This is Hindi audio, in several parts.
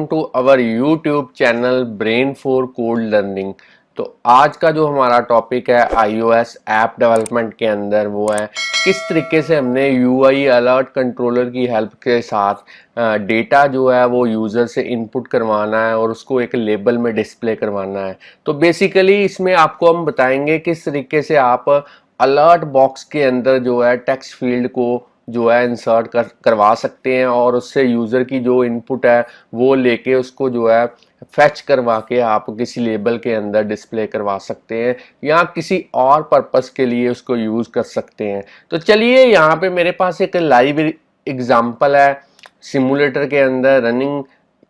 To our YouTube channel brain for code learning. तो आज का जो हमारा टॉपिक है iOS ऐप डेवलपमेंट के अंदर वो है किस तरीके से हमने UI अलर्ट कंट्रोलर की हेल्प के साथ डेटा जो है वो यूज़र से इनपुट करवाना है और उसको एक लेबल में डिस्प्ले करवाना है। तो बेसिकली इसमें आपको हम बताएंगे किस तरीके से आप अलर्ट बॉक्स के अंदर जो है टेक्स्ट फील्ड को जो है इंसर्ट करवा सकते हैं और उससे यूज़र की जो इनपुट है वो लेके उसको जो है फैच करवा के आप किसी लेबल के अंदर डिस्प्ले करवा सकते हैं या किसी और पर्पस के लिए उसको यूज़ कर सकते हैं। तो चलिए यहाँ पे मेरे पास एक लाइव एग्जांपल है सिमुलेटर के अंदर रनिंग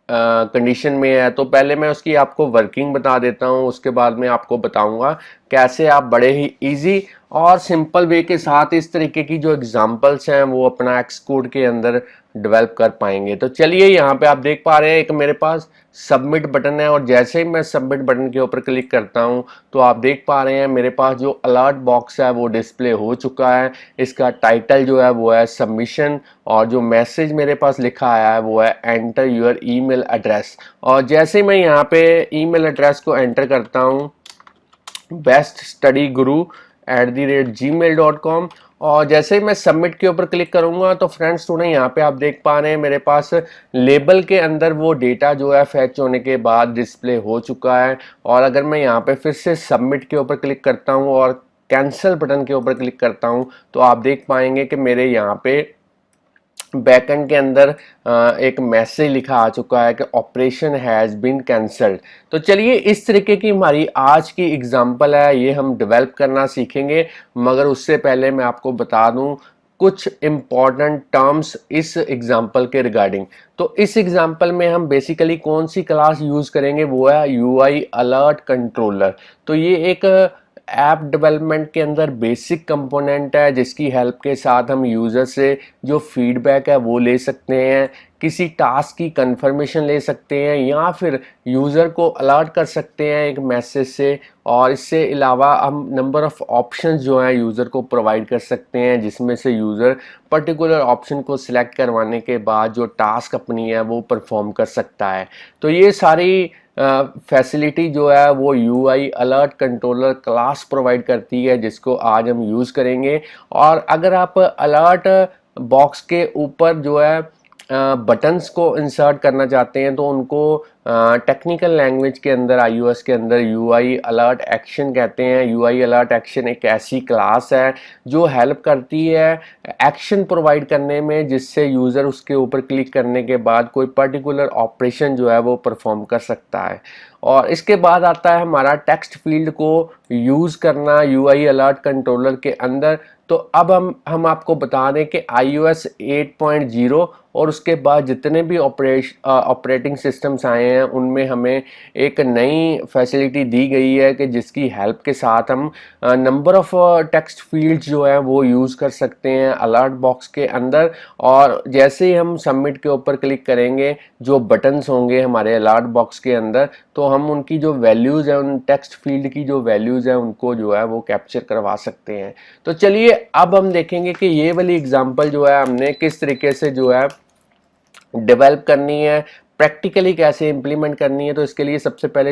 कंडीशन में है। तो पहले मैं उसकी आपको वर्किंग बता देता हूँ, उसके बाद में आपको बताऊंगा कैसे आप बड़े ही इजी और सिंपल वे के साथ इस तरीके की जो एग्जांपल्स हैं वो अपना एक्स कोड के अंदर डेवलप कर पाएंगे। तो चलिए यहाँ पे आप देख पा रहे हैं एक मेरे पास सबमिट बटन है और जैसे ही मैं सबमिट बटन के ऊपर क्लिक करता हूँ तो आप देख पा रहे हैं मेरे पास जो अलर्ट बॉक्स है वो डिस्प्ले हो चुका है। इसका टाइटल जो है वो है सबमिशन और जो मैसेज मेरे पास लिखा आया है वो है एंटर योर ईमेल एड्रेस। और जैसे मैं यहाँ पे ईमेल एड्रेस को एंटर करता हूँ beststudy@gmail.com और जैसे ही मैं सबमिट के ऊपर क्लिक करूंगा तो फ्रेंड्स स्टूडेंट यहाँ पे आप देख पा रहे हैं मेरे पास लेबल के अंदर वो डेटा जो है फैच होने के बाद डिस्प्ले हो चुका है। और अगर मैं यहाँ पे फिर से सबमिट के ऊपर क्लिक करता हूँ और कैंसिल बटन के ऊपर क्लिक करता हूँ तो आप देख पाएंगे कि मेरे यहाँ पे बैकएंड के अंदर एक मैसेज लिखा आ चुका है कि ऑपरेशन हैज़ बीन कैंसल्ड। तो चलिए इस तरीके की हमारी आज की एग्जांपल है, ये हम डेवलप करना सीखेंगे। मगर उससे पहले मैं आपको बता दूं कुछ इम्पॉर्टेंट टर्म्स इस एग्जांपल के रिगार्डिंग। तो इस एग्जांपल में हम बेसिकली कौन सी क्लास यूज़ करेंगे वो है UI अलर्ट कंट्रोलर। तो ये एक ऐप डेवलपमेंट के अंदर बेसिक कंपोनेंट है जिसकी हेल्प के साथ हम यूज़र से जो फीडबैक है वो ले सकते हैं, किसी टास्क की कंफर्मेशन ले सकते हैं या फिर यूज़र को अलर्ट कर सकते हैं एक मैसेज से। और इससे अलावा हम नंबर ऑफ़ ऑप्शंस जो हैं यूज़र को प्रोवाइड कर सकते हैं जिसमें से यूज़र पर्टिकुलर ऑप्शन को सिलेक्ट करवाने के बाद जो टास्क अपनी है वो परफॉर्म कर सकता है। तो ये सारी फैसिलिटी जो है वो UI alert controller class provide करती है जिसको आज हम यूज़ करेंगे। और अगर आप अलर्ट बॉक्स के ऊपर जो है बटन्स को इंसर्ट करना चाहते हैं तो उनको टेक्निकल लैंग्वेज के अंदर iOS के अंदर UI अलर्ट एक्शन कहते हैं। UI अलर्ट एक्शन एक ऐसी क्लास है जो हेल्प करती है एक्शन प्रोवाइड करने में जिससे यूज़र उसके ऊपर क्लिक करने के बाद कोई पर्टिकुलर ऑपरेशन जो है वो परफॉर्म कर सकता है। और इसके बाद आता है हमारा टेक्स्ट फील्ड को यूज़ करना UI अलर्ट कंट्रोलर के अंदर। तो अब हम आपको बता दें कि iOS 8.0 और उसके बाद जितने भी ऑपरेटिंग सिस्टम्स आए हैं उनमें हमें एक नई फैसिलिटी दी गई है कि जिसकी हेल्प के साथ हम नंबर ऑफ़ टेक्स्ट फील्ड्स जो है वो यूज़ कर सकते हैं अलर्ट बॉक्स के अंदर। और जैसे ही हम सबमिट के ऊपर क्लिक करेंगे जो बटन्स होंगे हमारे अलर्ट बॉक्स के अंदर तो हम उनकी जो वैल्यूज़ है उन टेक्स्ट फील्ड की जो वैल्यूज़ है उनको जो है वो कैप्चर करवा सकते हैं। तो चलिए अब हम देखेंगे कि ये वाली एग्जांपल जो है हमने किस तरीके से जो है डेवलप करनी है, प्रैक्टिकली कैसे इंप्लीमेंट करनी है। तो इसके लिए सबसे पहले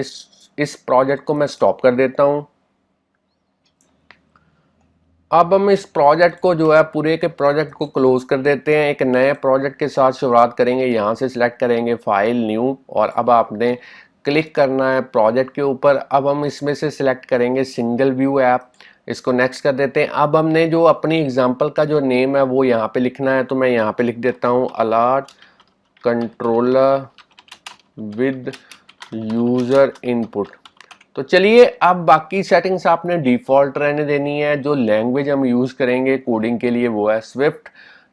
इस प्रोजेक्ट को मैं स्टॉप कर देता हूं। अब हम इस प्रोजेक्ट को जो है पूरे के प्रोजेक्ट को क्लोज कर देते हैं, एक नए प्रोजेक्ट के साथ शुरुआत करेंगे। यहाँ से सिलेक्ट करेंगे फाइल न्यू और अब आपने क्लिक करना है प्रोजेक्ट के ऊपर। अब हम इसमें से सिलेक्ट करेंगे सिंगल व्यू ऐप, इसको नेक्स्ट कर देते हैं। अब हमने जो अपनी एग्जांपल का जो नेम है वो यहाँ पे लिखना है, तो मैं यहाँ पे लिख देता हूँ alert controller with user input. तो चलिए अब बाकी सेटिंग्स आपने डिफ़ॉल्ट रहने देनी है। जो लैंग्वेज हम यूज़ करेंगे कोडिंग के लिए वो है स्विफ्ट।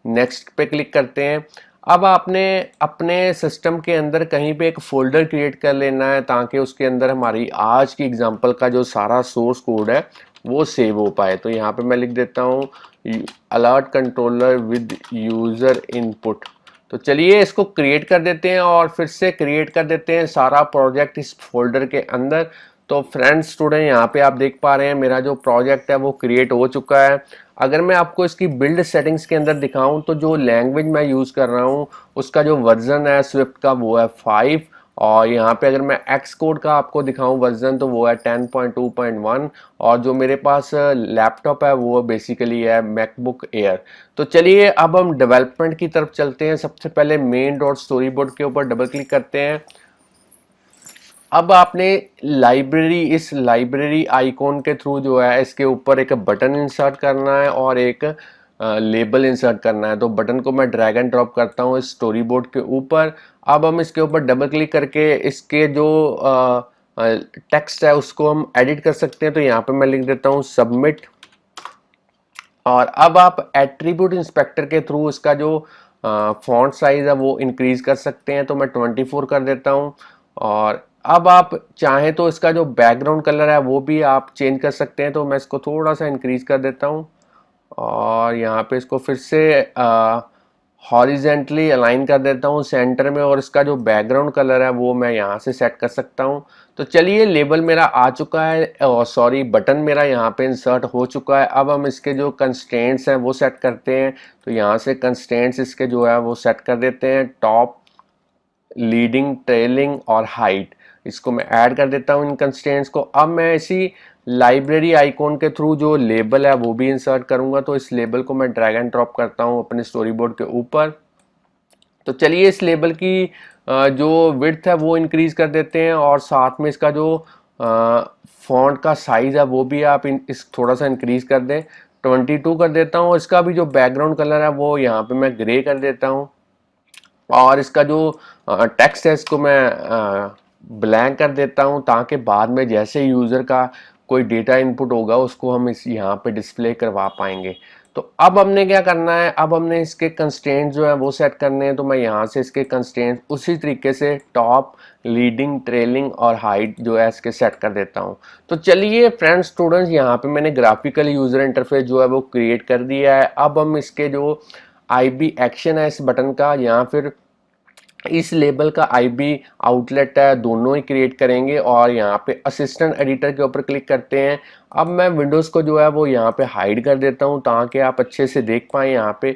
नेक्स्ट पे क्लिक करते हैं। अब आपने अपने सिस्टम के अंदर कहीं पे एक फ़ोल्डर क्रिएट कर लेना है ताकि उसके अंदर हमारी आज की एग्जांपल का जो सारा सोर्स कोड है वो सेव हो पाए। तो यहाँ पे मैं लिख देता हूँ alert controller with user input. तो चलिए इसको क्रिएट कर देते हैं और फिर से क्रिएट कर देते हैं सारा प्रोजेक्ट इस फोल्डर के अंदर। तो फ्रेंड्स स्टूडेंट यहाँ पे आप देख पा रहे हैं मेरा जो प्रोजेक्ट है वो क्रिएट हो चुका है। अगर मैं आपको इसकी बिल्ड सेटिंग्स के अंदर दिखाऊं तो जो लैंग्वेज मैं यूज़ कर रहा हूँ उसका जो वर्जन है स्विफ्ट का वो है 5 और यहाँ पे अगर मैं एक्स कोड का आपको दिखाऊं वर्जन तो वो है 10.2.1 और जो मेरे पास लैपटॉप है वो बेसिकली है मैकबुक एयर। तो चलिए अब हम डेवलपमेंट की तरफ चलते हैं। सबसे पहले मेन डॉट स्टोरी बोर्ड के ऊपर डबल क्लिक करते हैं। अब आपने इस लाइब्रेरी आइकॉन के थ्रू जो है इसके ऊपर एक बटन इंसर्ट करना है और एक लेबल इंसर्ट करना है। तो बटन को मैं ड्रैग एंड ड्रॉप करता हूँ इस स्टोरी बोर्ड के ऊपर। अब हम इसके ऊपर डबल क्लिक करके इसके जो टेक्स्ट है उसको हम एडिट कर सकते हैं। तो यहाँ पे मैं लिख देता हूँ सबमिट। और अब आप एट्रीब्यूट इंस्पेक्टर के थ्रू इसका जो फॉन्ट साइज है वो इंक्रीज कर सकते हैं। तो मैं 24 कर देता हूँ। और अब आप चाहें तो इसका जो बैकग्राउंड कलर है वो भी आप चेंज कर सकते हैं। तो मैं इसको थोड़ा सा इंक्रीज कर देता हूँ और यहाँ पे इसको फिर से हॉरिजेंटली अलाइन कर देता हूँ सेंटर में। और इसका जो बैकग्राउंड कलर है वो मैं यहाँ से सेट कर सकता हूँ। तो चलिए लेबल मेरा आ चुका है, सॉरी बटन मेरा यहाँ पे इंसर्ट हो चुका है। अब हम इसके जो कंस्ट्रेंट्स हैं वो सेट करते हैं। तो यहाँ से कंस्ट्रेंट्स इसके जो है वो सेट कर देते हैं, टॉप, लीडिंग, ट्रेलिंग और हाइट। इसको मैं ऐड कर देता हूँ इन कंस्ट्रेंट्स को। अब मैं इसी लाइब्रेरी आइकॉन के थ्रू जो लेबल है वो भी इंसर्ट करूंगा। तो इस लेबल को मैं ड्रैग एंड ड्रॉप करता हूँ अपने स्टोरी बोर्ड के ऊपर। तो चलिए इस लेबल की जो विड्थ है वो इंक्रीज कर देते हैं और साथ में इसका जो फॉन्ट का साइज है वो भी आप इस थोड़ा सा इंक्रीज कर दें। 22 कर देता हूँ। इसका भी जो बैकग्राउंड कलर है वो यहाँ पे मैं ग्रे कर देता हूँ। और इसका जो टेक्स्ट है इसको मैं ब्लैंक कर देता हूं ताकि बाद में जैसे यूज़र का कोई डेटा इनपुट होगा उसको हम इस यहाँ पे डिस्प्ले करवा पाएंगे। तो अब हमने क्या करना है, अब हमने इसके कंस्ट्रेंट जो है वो सेट करने हैं। तो मैं यहाँ से इसके कंस्ट्रेंट उसी तरीके से टॉप, लीडिंग, ट्रेलिंग और हाइट जो है इसके सेट कर देता हूँ। तो चलिए फ्रेंड्स स्टूडेंट्स, यहाँ पे मैंने ग्राफिकल यूज़र इंटरफेस जो है वो क्रिएट कर दिया है। अब हम इसके जो IB एक्शन है इस बटन का या फिर इस लेबल का IB आउटलेट है दोनों ही क्रिएट करेंगे। और यहाँ पे असिस्टेंट एडिटर के ऊपर क्लिक करते हैं। अब मैं विंडोज़ को जो है वो यहाँ पे हाइड कर देता हूँ ताकि आप अच्छे से देख पाएँ यहाँ पे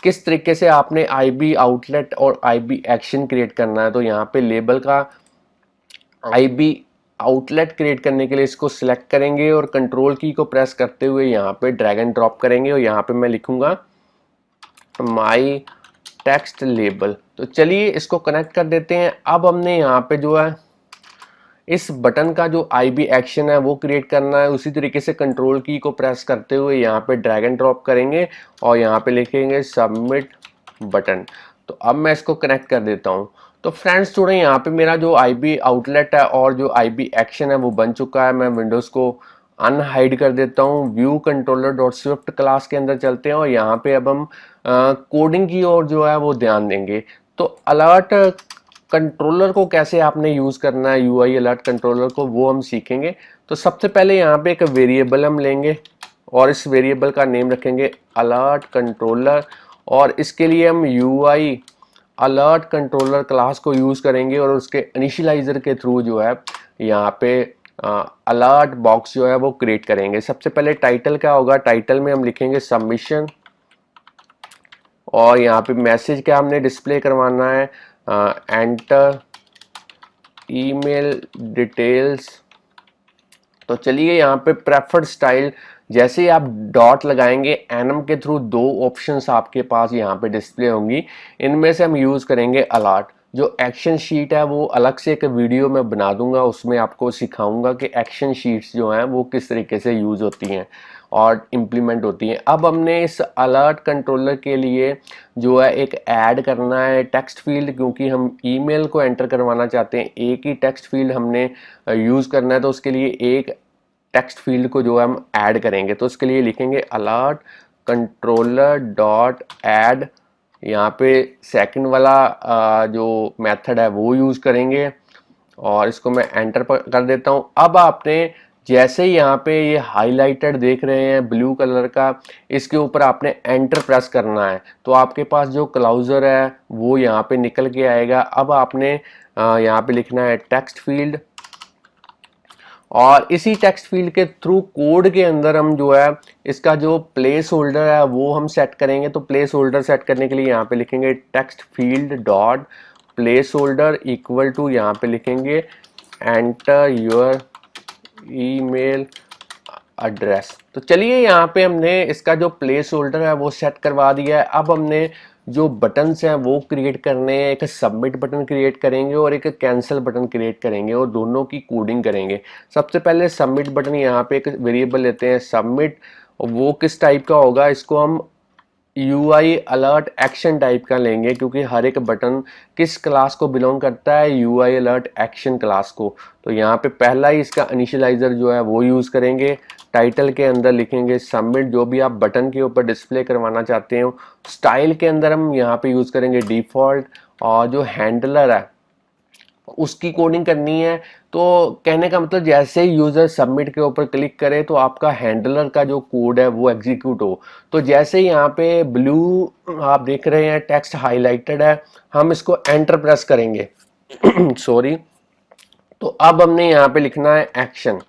किस तरीके से आपने IB आउटलेट और IB एक्शन क्रिएट करना है। तो यहाँ पे लेबल का IB आउटलेट क्रिएट करने के लिए इसको सिलेक्ट करेंगे और कंट्रोल की को प्रेस करते हुए यहाँ पे ड्रैग एंड ड्रॉप करेंगे और यहाँ पे मैं लिखूंगा माई टेक्स्ट लेबल। तो चलिए इसको कनेक्ट कर देते हैं। अब हमने यहाँ पे जो है इस बटन का जो IB एक्शन है वो क्रिएट करना है। उसी तरीके से कंट्रोल की को प्रेस करते हुए यहाँ पे ड्रैग एंड ड्रॉप करेंगे और यहाँ पे लिखेंगे सबमिट बटन। तो अब मैं इसको कनेक्ट कर देता हूँ। तो फ्रेंड्स स्टूडेंट, यहाँ पे मेरा जो IB आउटलेट है और जो IB एक्शन है वो बन चुका है। मैं विंडोज़ को अनहाइड कर देता हूँ। View controller dot Swift class के अंदर चलते हैं और यहाँ पे अब हम कोडिंग की ओर जो है वो ध्यान देंगे। तो अलर्ट कंट्रोलर को कैसे आपने यूज़ करना है, UI अलर्ट कंट्रोलर को, वो हम सीखेंगे। तो सबसे पहले यहाँ पे एक वेरिएबल हम लेंगे और इस वेरिएबल का नेम रखेंगे अलर्ट कंट्रोलर। और इसके लिए हम UI अलर्ट कंट्रोलर क्लास को यूज़ करेंगे और उसके इनिशियलाइजर के थ्रू जो है यहाँ पे अलर्ट बॉक्स जो है वो क्रिएट करेंगे। सबसे पहले टाइटल क्या होगा, टाइटल में हम लिखेंगे सबमिशन। और यहाँ पे मैसेज क्या हमने डिस्प्ले करवाना है, एंटर ईमेल डिटेल्स। तो चलिए यहाँ पे प्रेफर्ड स्टाइल, जैसे ही आप डॉट लगाएंगे एनम के थ्रू दो ऑप्शंस आपके पास यहाँ पे डिस्प्ले होंगी। इनमें से हम यूज़ करेंगे अलर्ट। जो एक्शन शीट है वो अलग से एक वीडियो में बना दूंगा, उसमें आपको सिखाऊंगा कि एक्शन शीट्स जो हैं वो किस तरीके से यूज़ होती हैं और इम्प्लीमेंट होती हैं। अब हमने इस अलर्ट कंट्रोलर के लिए जो है एक ऐड करना है टेक्स्ट फील्ड, क्योंकि हम ईमेल को एंटर करवाना चाहते हैं। एक ही टेक्स्ट फील्ड हमने यूज़ करना है, तो उसके लिए एक टेक्स्ट फील्ड को जो है हम ऐड करेंगे। तो उसके लिए लिखेंगे अलर्ट कंट्रोलर डॉट ऐड। यहाँ पे सेकंड वाला जो मेथड है वो यूज़ करेंगे और इसको मैं एंटर कर देता हूँ। अब आपने जैसे ही यहाँ पे ये हाईलाइटेड देख रहे हैं ब्लू कलर का, इसके ऊपर आपने एंटर प्रेस करना है तो आपके पास जो क्लाउजर है वो यहाँ पे निकल के आएगा। अब आपने यहाँ पे लिखना है टेक्स्ट फील्ड और इसी टेक्स्ट फील्ड के थ्रू कोड के अंदर हम जो है इसका जो प्लेस होल्डर है वो हम सेट करेंगे। तो प्लेस होल्डर सेट करने के लिए यहाँ पे लिखेंगे text field dot placeholder equal to यहाँ पे लिखेंगे एंटर योर ईमेल एड्रेस। तो चलिए यहाँ पे हमने इसका जो प्लेस होल्डर है वो सेट करवा दिया है। अब हमने जो बटन्स हैं वो क्रिएट करने हैं, एक सबमिट बटन क्रिएट करेंगे और एक कैंसिल बटन क्रिएट करेंगे और दोनों की कोडिंग करेंगे। सबसे पहले सबमिट बटन, यहाँ पे एक वेरिएबल लेते हैं सबमिट। वो किस टाइप का होगा, इसको हम UI अलर्ट एक्शन टाइप का लेंगे, क्योंकि हर एक बटन किस क्लास को बिलोंग करता है, UI अलर्ट एक्शन क्लास को। तो यहाँ पे पहला ही इसका इनिशियलाइजर जो है वो यूज़ करेंगे। टाइटल के अंदर लिखेंगे सबमिट, जो भी आप बटन के ऊपर डिस्प्ले करवाना चाहते हो। स्टाइल के अंदर हम यहाँ पे यूज़ करेंगे डिफ़ॉल्ट, और जो हैंडलर है उसकी कोडिंग करनी है। तो कहने का मतलब जैसे ही यूज़र सबमिट के ऊपर क्लिक करे तो आपका हैंडलर का जो कोड है वो एग्जीक्यूट हो। तो जैसे ही यहाँ पे ब्लू आप देख रहे हैं टेक्स्ट हाईलाइटेड है, हम इसको एंटर प्रेस करेंगे सॉरी। तो अब हमने यहाँ पे लिखना है एक्शन।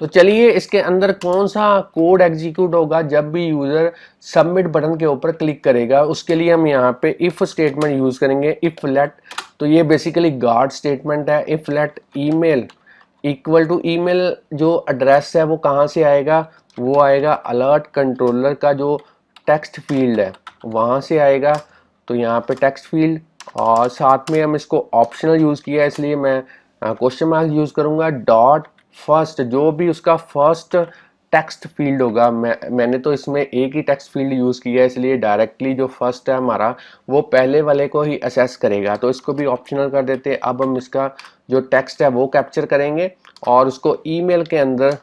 तो चलिए इसके अंदर कौन सा कोड एग्जीक्यूट होगा जब भी यूज़र सबमिट बटन के ऊपर क्लिक करेगा, उसके लिए हम यहाँ पे इफ़ स्टेटमेंट यूज़ करेंगे, इफ़ लेट। तो ये बेसिकली गार्ड स्टेटमेंट है। If let email equal to email जो एड्रेस है वो कहाँ से आएगा, वो आएगा अलर्ट कंट्रोलर का जो टेक्स्ट फील्ड है वहाँ से आएगा। तो यहाँ पे टेक्स्ट फील्ड, और साथ में हम इसको ऑप्शनल यूज़ किया है इसलिए मैं क्वेश्चन मार्क यूज़ करूँगा। डॉट फर्स्ट, जो भी उसका फर्स्ट टेक्स्ट फील्ड होगा, मैंने तो इसमें एक ही टेक्स्ट फील्ड यूज़ किया है इसलिए डायरेक्टली जो फर्स्ट है हमारा वो पहले वाले को ही असेस करेगा। तो इसको भी ऑप्शनल कर देते हैं। अब हम इसका जो टेक्स्ट है वो कैप्चर करेंगे और उसको ईमेल के अंदर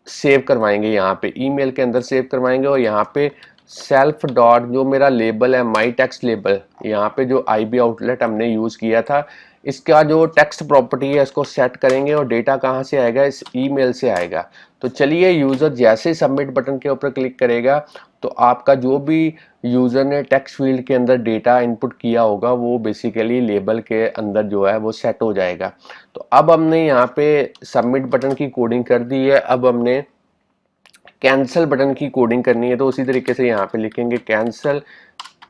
सेव करवाएंगे। यहाँ पे ईमेल के अंदर सेव करवाएंगे और यहाँ पे सेल्फ डॉट जो मेरा लेबल है माई टेक्स्ट लेबल, यहाँ पे जो IB आउटलेट हमने यूज़ किया था इसका जो टेक्स्ट प्रॉपर्टी है इसको सेट करेंगे और डेटा कहाँ से आएगा, इस ईमेल से आएगा। तो चलिए यूज़र जैसे ही सबमिट बटन के ऊपर क्लिक करेगा तो आपका जो भी यूज़र ने टेक्स्ट फील्ड के अंदर डेटा इनपुट किया होगा वो बेसिकली लेबल के अंदर जो है वो सेट हो जाएगा। तो अब हमने यहाँ पे सबमिट बटन की कोडिंग कर दी है। अब हमने कैंसिल बटन की कोडिंग करनी है। तो उसी तरीके से यहाँ पे लिखेंगे cancel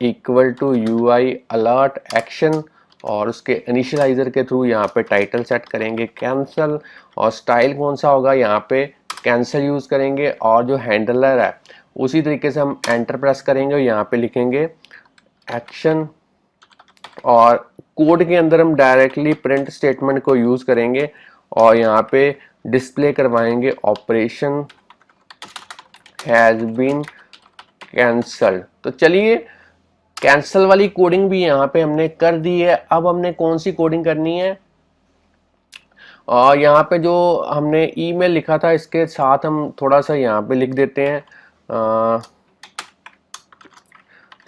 equal to UI alert action, और उसके इनिशियलाइजर के थ्रू यहाँ पे टाइटल सेट करेंगे कैंसिल, और स्टाइल कौन सा होगा यहाँ पे कैंसिल यूज़ करेंगे। और जो हैंडलर है उसी तरीके से हम एंटर प्रेस करेंगे और यहाँ पे लिखेंगे एक्शन, और कोड के अंदर हम डायरेक्टली प्रिंट स्टेटमेंट को यूज़ करेंगे और यहाँ पे डिस्प्ले करवाएंगे ऑपरेशन हैज़ बीन कैंसल्ड। तो चलिए कैंसल वाली कोडिंग भी यहाँ पे हमने कर दी है। अब हमने कौन सी कोडिंग करनी है, और यहाँ पे जो हमने ईमेल लिखा था इसके साथ हम थोड़ा सा यहाँ पे लिख देते हैं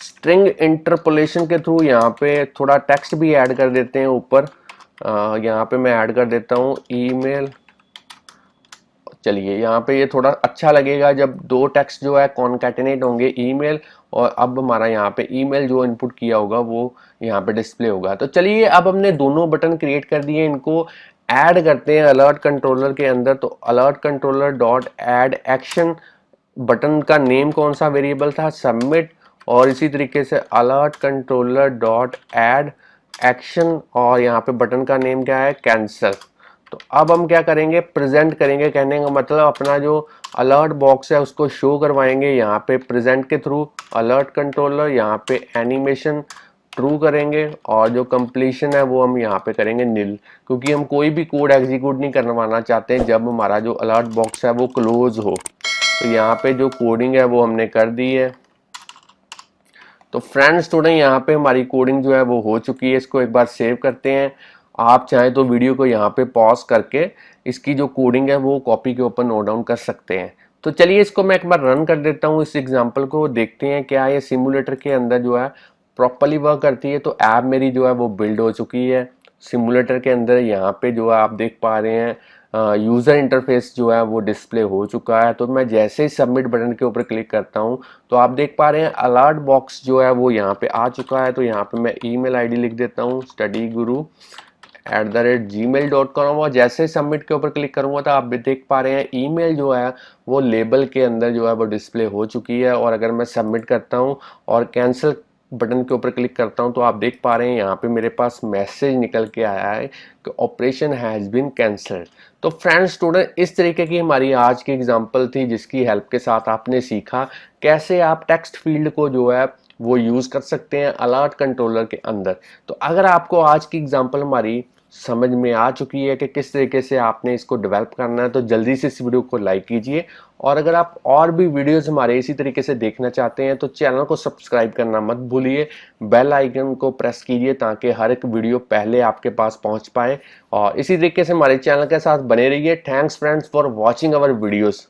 स्ट्रिंग इंटरपोलेशन के थ्रू यहाँ पे थोड़ा टेक्स्ट भी ऐड कर देते हैं ऊपर। यहाँ पे मैं ऐड कर देता हूँ ईमेल। चलिए यहाँ पे ये थोड़ा अच्छा लगेगा जब दो टेक्स्ट जो है कॉन्कैटिनेट होंगे, ईमेल और अब हमारा यहाँ पे ईमेल जो इनपुट किया होगा वो यहाँ पे डिस्प्ले होगा। तो चलिए अब हमने दोनों बटन क्रिएट कर दिए, इनको ऐड करते हैं अलर्ट कंट्रोलर के अंदर। तो alert controller dot add action, button का नेम कौन सा वेरिएबल था, सबमिट, और इसी तरीके से alert controller dot add action, और यहाँ पे बटन का नेम क्या है, कैंसिल। तो अब हम क्या करेंगे, प्रेजेंट करेंगे। कहने का मतलब अपना जो अलर्ट बॉक्स है उसको शो करवाएंगे यहाँ पे प्रेजेंट के थ्रू। अलर्ट कंट्रोलर यहाँ पे एनिमेशन ट्रू करेंगे और जो कंप्लीशन है वो हम यहाँ पे करेंगे नील, क्योंकि हम कोई भी कोड एग्जीक्यूट नहीं करवाना चाहते जब हमारा जो अलर्ट बॉक्स है वो क्लोज हो। तो यहाँ पे जो कोडिंग है वो हमने कर दी है। तो फ्रेंड्स स्टूडेंट यहाँ पे हमारी कोडिंग जो है वो हो चुकी है। इसको एक बार सेव करते हैं। आप चाहें तो वीडियो को यहाँ पे पॉज करके इसकी जो कोडिंग है वो कॉपी के ऊपर नोट डाउन कर सकते हैं। तो चलिए इसको मैं एक बार रन कर देता हूँ, इस एग्जांपल को देखते हैं क्या ये सिमुलेटर के अंदर जो है प्रॉपर्ली वर्क करती है। तो ऐप मेरी जो है वो बिल्ड हो चुकी है सिमुलेटर के अंदर। यहाँ पे जो है आप देख पा रहे हैं यूज़र इंटरफेस जो है वो डिस्प्ले हो चुका है। तो मैं जैसे ही सबमिट बटन के ऊपर क्लिक करता हूँ तो आप देख पा रहे हैं अलर्ट बॉक्स जो है वो यहाँ पे आ चुका है। तो यहाँ पे मैं ईमेल आईडी लिख देता हूँ studyguru@gmail.com, और जैसे ही सबमिट के ऊपर क्लिक करूँगा तो आप भी देख पा रहे हैं ईमेल जो है वो लेबल के अंदर जो है वो डिस्प्ले हो चुकी है। और अगर मैं सबमिट करता हूँ और कैंसिल बटन के ऊपर क्लिक करता हूं तो आप देख पा रहे हैं यहाँ पे मेरे पास मैसेज निकल के आया है कि ऑपरेशन हैज़ बीन कैंसल्ड। तो फ्रेंड्स स्टूडेंट, इस तरीके की हमारी आज की एग्जांपल थी जिसकी हेल्प के साथ आपने सीखा कैसे आप टेक्स्ट फील्ड को जो है वो यूज़ कर सकते हैं अलर्ट कंट्रोलर के अंदर। तो अगर आपको आज की एग्जांपल हमारी समझ में आ चुकी है कि किस तरीके से आपने इसको डेवलप करना है, तो जल्दी से इस वीडियो को लाइक कीजिए। और अगर आप और भी वीडियोस हमारे इसी तरीके से देखना चाहते हैं तो चैनल को सब्सक्राइब करना मत भूलिए, बेल आइकन को प्रेस कीजिए ताकि हर एक वीडियो पहले आपके पास पहुंच पाए। और इसी तरीके से हमारे चैनल के साथ बने रहिए। Thanks friends for watching our videos.